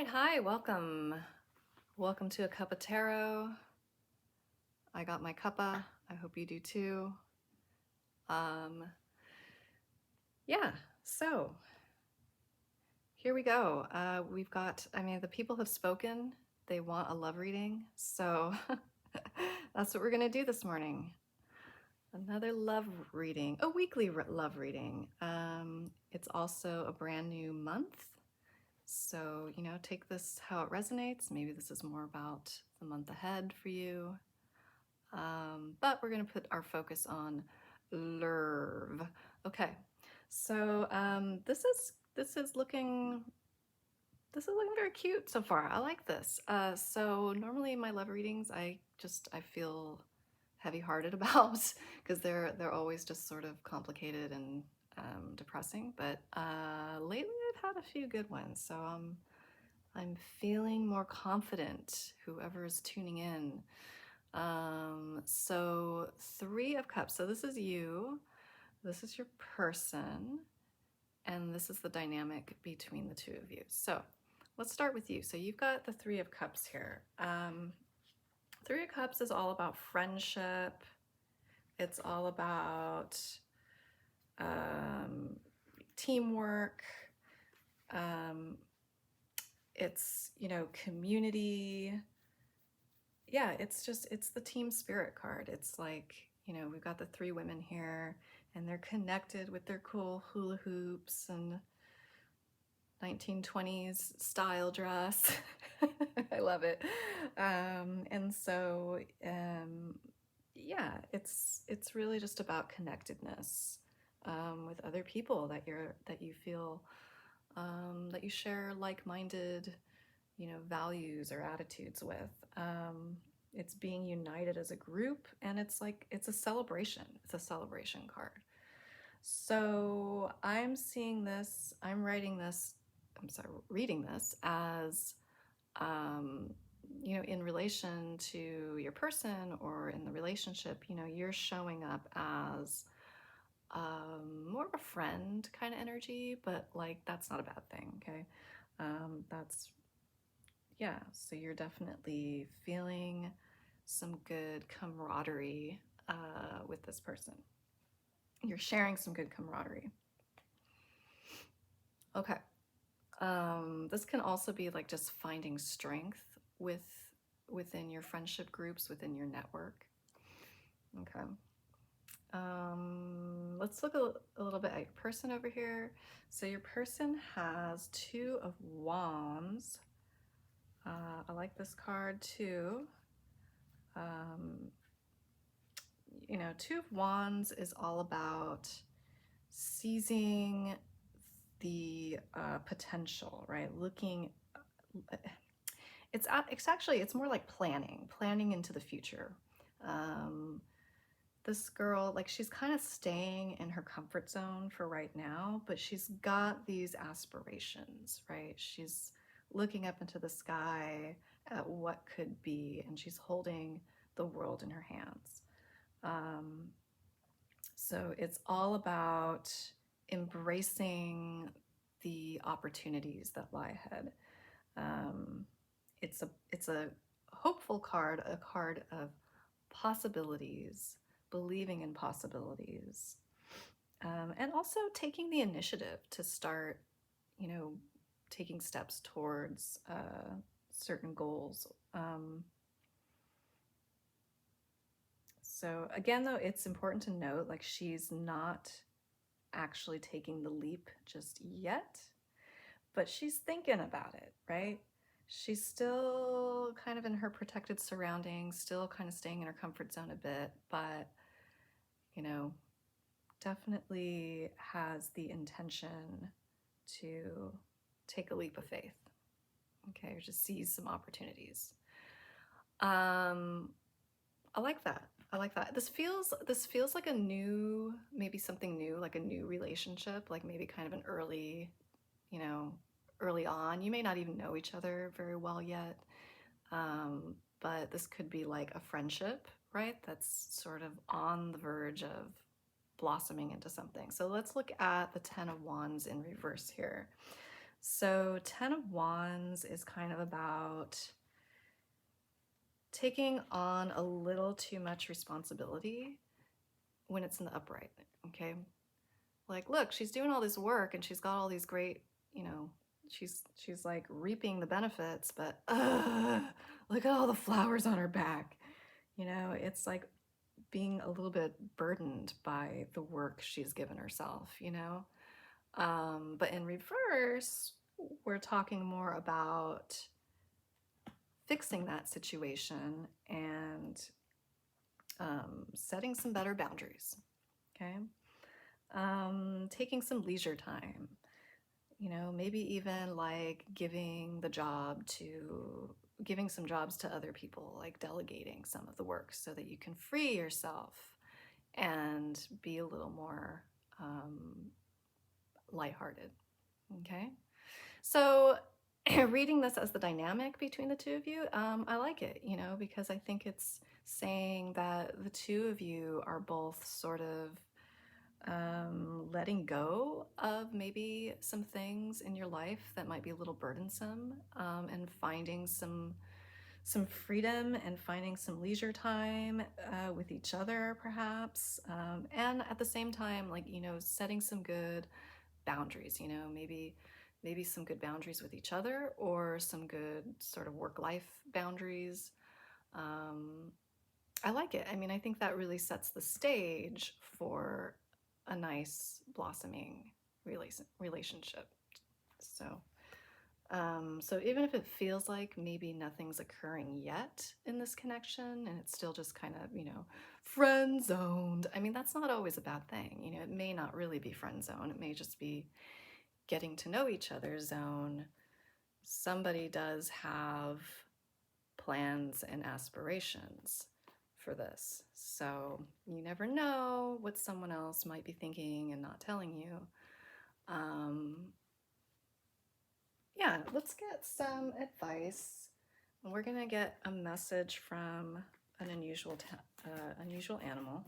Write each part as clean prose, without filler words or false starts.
right, hi, welcome. Welcome to A Cup of Tarot. I got my cuppa. I hope you do too. Um, yeah, so here we go. We've got, the people have spoken. They want a love reading. So that's what we're going to do this morning. Another love reading, a weekly love reading. It's also a brand new month. So, take this how it resonates. Maybe this is more about the month ahead for you. But we're going to put our focus on love. Okay, so this is looking very cute so far. I like this. So normally my love readings, I feel heavy-hearted about because they're always just sort of complicated and depressing. But lately I've had a few good ones, so I'm feeling more confident. Whoever is tuning in. So Three of Cups. So this is you, this is your person, and this is the dynamic between the two of you. So let's start with you. So you've got the Three of Cups here. Three of Cups is all about friendship. It's all about teamwork. It's, community. Yeah, it's the team spirit card. It's like, we've got the three women here and they're connected with their cool hula hoops and 1920s style dress. I love it. And so, yeah, it's really just about connectedness with other people that you feel that you share like-minded, values or attitudes with. It's being united as a group, and it's a celebration. It's a celebration card. So I'm reading this as, in relation to your person or in the relationship, you're showing up as more of a friend kind of energy, but that's not a bad thing, okay? So you're definitely feeling some good camaraderie with this person. You're sharing some good camaraderie. Okay. This can also be just finding strength within your friendship groups, within your network. Okay. Let's look a little bit at your person over here. So your person has Two of Wands. I like this card too. Two of Wands is all about seizing the potential, right? It's more like planning into the future. This girl, she's kind of staying in her comfort zone for right now, but she's got these aspirations, right? She's looking up into the sky at what could be, and she's holding the world in her hands. So it's all about embracing the opportunities that lie ahead. It's a hopeful card, a card of possibilities, believing in possibilities, and also taking the initiative to start, taking steps towards certain goals. So again, though, it's important to note, she's not actually taking the leap just yet, but she's thinking about it, right? She's still kind of in her protected surroundings, still kind of staying in her comfort zone a bit, but, definitely has the intention to take a leap of faith, okay, or just seize some opportunities. I like that. This feels like maybe something new, like a new relationship, like maybe kind of an early on. You may not even know each other very well yet, but this could be like a friendship, right? That's sort of on the verge of blossoming into something. So let's look at the Ten of Wands in reverse here. So 10 of Wands is kind of about taking on a little too much responsibility when it's in the upright, okay? Like, look, she's doing all this work and she's got all these great, you know, she's like reaping the benefits, but look at all the flowers on her back. You know, it's like being a little bit burdened by the work she's given herself, you know? But in reverse, we're talking more about fixing that situation and setting some better boundaries, okay? Taking some leisure time, you know, maybe even like giving some jobs to other people, like delegating some of the work so that you can free yourself and be a little more lighthearted, okay? So reading this as the dynamic between the two of you, I like it, you know, because I think it's saying that the two of you are both sort of letting go of maybe some things in your life that might be a little burdensome, and finding some freedom and finding some leisure time with each other, perhaps, and at the same time, like, you know, setting some good boundaries, you know, maybe some good boundaries with each other or some good sort of work-life boundaries. I like it. I mean, I think that really sets the stage for a nice blossoming relationship. So, so even if it feels like maybe nothing's occurring yet in this connection and it's still just kind of, you know, friend zoned, I mean, that's not always a bad thing. You know, it may not really be friend zone. It may just be getting to know each other's zone. Somebody does have plans and aspirations for this. So you never know what someone else might be thinking and not telling you. Yeah, let's get some advice. We're gonna get a message from an unusual animal.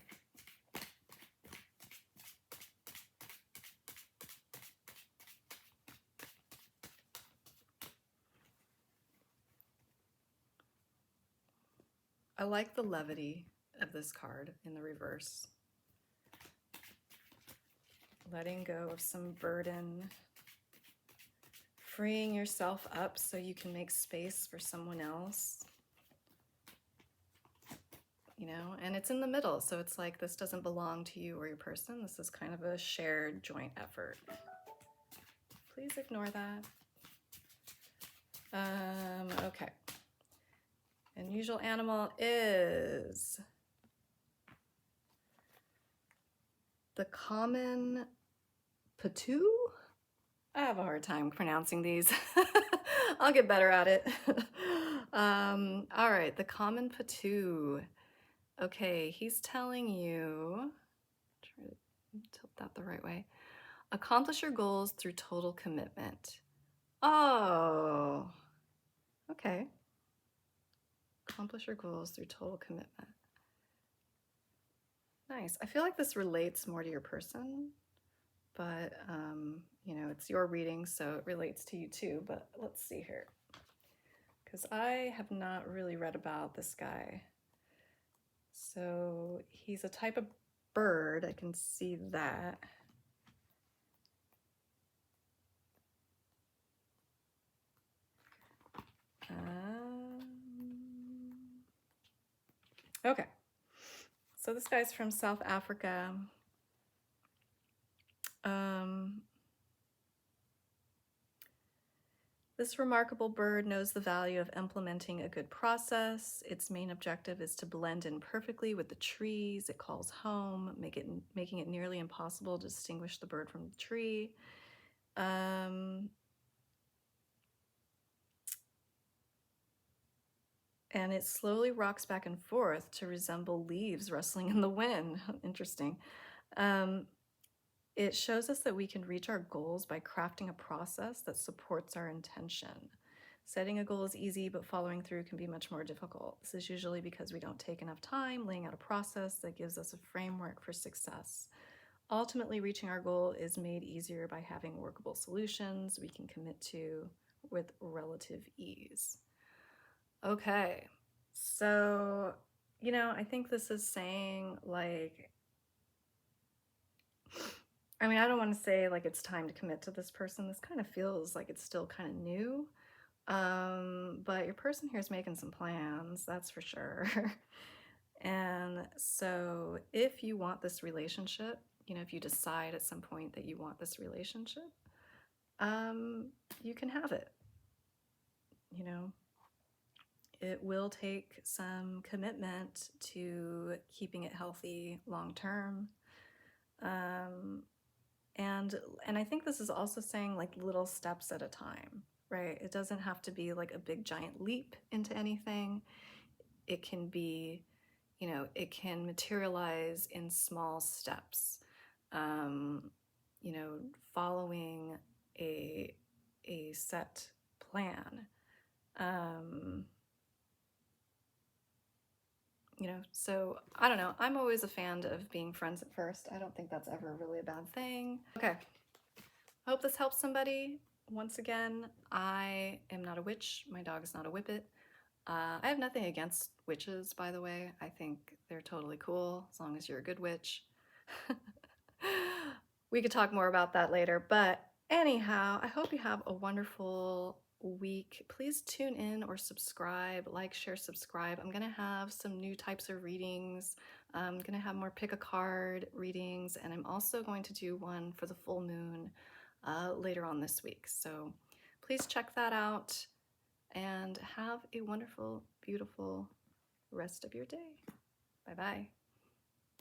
I like the levity of this card in the reverse. Letting go of some burden, freeing yourself up so you can make space for someone else. You know, and it's in the middle, so it's like this doesn't belong to you or your person. This is kind of a shared joint effort. Please ignore that. Okay. Unusual animal is the common patoo. I have a hard time pronouncing these. I'll get better at it. All right, the common patoo. Okay, he's telling you, try to tilt that the right way. Accomplish your goals through total commitment. Oh, okay. Accomplish your goals through total commitment. Nice. I feel like this relates more to your person, but you know, it's your reading, so it relates to you too. But let's see here, because I have not really read about this guy. So he's a type of bird. I can see that. Okay, so this guy's from South Africa. This remarkable bird knows the value of implementing a good process. Its main objective is to blend in perfectly with the trees it calls home, making it nearly impossible to distinguish the bird from the tree. And it slowly rocks back and forth to resemble leaves rustling in the wind. Interesting. It shows us that we can reach our goals by crafting a process that supports our intention. Setting a goal is easy, but following through can be much more difficult. This is usually because we don't take enough time laying out a process that gives us a framework for success. Ultimately, reaching our goal is made easier by having workable solutions we can commit to with relative ease. Okay, so, I think this is saying like, I mean, I don't want to say like it's time to commit to this person. This kind of feels like it's still kind of new. But your person here is making some plans, that's for sure. And so if you want this relationship, if you decide at some point that you want this relationship, you can have it. It will take some commitment to keeping it healthy long term. And I think this is also saying like little steps at a time, right? It doesn't have to be like a big giant leap into anything. It can be, it can materialize in small steps. Um, Following a set plan. So I don't know. I'm always a fan of being friends at first. I don't think that's ever really a bad thing. Okay. I hope this helps somebody. Once again, I am not a witch. My dog is not a whippet. I have nothing against witches, by the way. I think they're totally cool, as long as you're a good witch. We could talk more about that later, but anyhow, I hope you have a wonderful week. Please tune in or subscribe, like, share, subscribe. I'm gonna have some new types of readings. I'm gonna have more pick a card readings, and I'm also going to do one for the full moon later on this week. So please check that out and have a wonderful, beautiful rest of your day. Bye-bye.